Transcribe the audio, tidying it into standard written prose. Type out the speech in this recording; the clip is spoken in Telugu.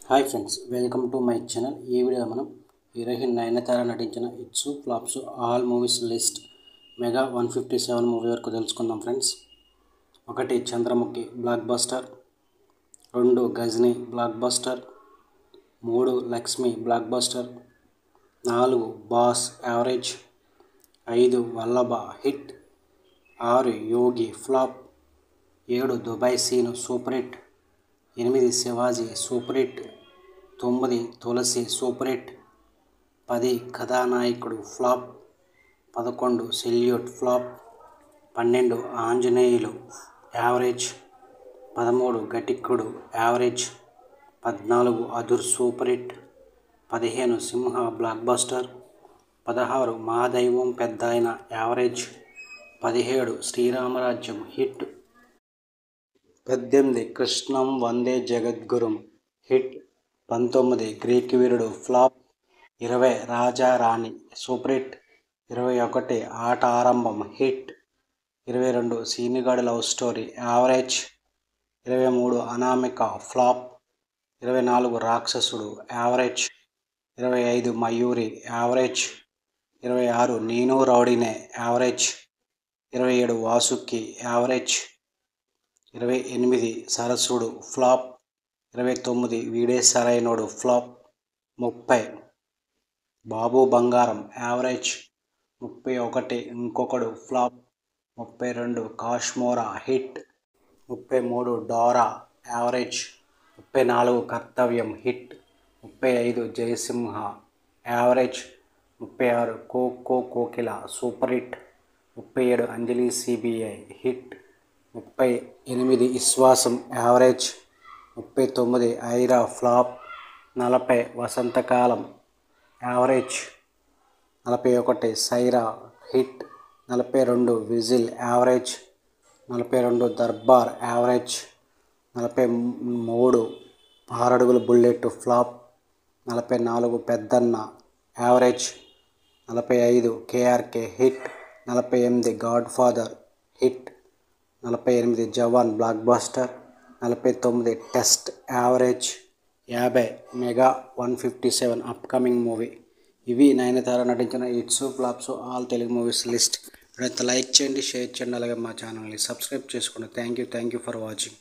Hi friends, welcome to my channel. ఈ వీడియోలో మనం హీరోయిన్ నయనతార నటించిన hits flops all movies list mega 157 movie వరకు తెలుసుకుందాం friends. 1 Chandramukhi blockbuster, 2 Ghajini blockbuster, 3 Lakshmi blockbuster, 4 boss average, 5 Vallabha hit, 6 Yogi flop, 7 Dubai Seenu super hit, 8 Sivaji super hit, 9 Tulasi super hit, 10 Kathanayakudu flop, 11 salute flop, 12 Anjaneyulu average, 13 Ghatikudu average, 14 అదుర్ super hit, 15 Simha blockbuster, 16 Maa Daivam Peddayana average, 17 Sri Rama Rajyam hit, 18 Krishnam Vande Jagadgurum hit, 19 Greek Veerudu flop, 20 Raja Rani super hit, 21 Aata Arambham hit, 22 Seenigadi love story average, 23 Anamika flop, 24 Rakshasudu average, 25 Mayuri average, 26 Nenu Rowdyne average, 27 Vasuki average, 28 Sarasudu flop, 29 Veede Sarainodu flop, 30 బాబు బంగారం average, 31 Inkokkadu flop, 32 Kashmora hit, 33 Dora average, 34 Karthavyam hit, 35 Jai Simha average, 36 Coco Kokila super hit, 37 Anjali CBI hit, 38 Viswasam average, 39 Airaa flop, 40 Vasanthakalam average, 41 Sye Raa hit, 42 whistle average, 42 Darbar average, 43 6 అడుగుల bullet flop, 44 Peddanna average, 45 KRK hit, 48 Godfather hit, 48 Jawan blockbuster, 49 test average, 50 mega 157 upcoming movie. ఇవి నయనతార నటించిన hits flops all Telugu movies list. ఇప్పుడైతే లైక్ చేయండి, షేర్ చేయండి, అలాగే మా ఛానల్ని సబ్స్క్రైబ్ చేసుకోండి. Thank you for watching.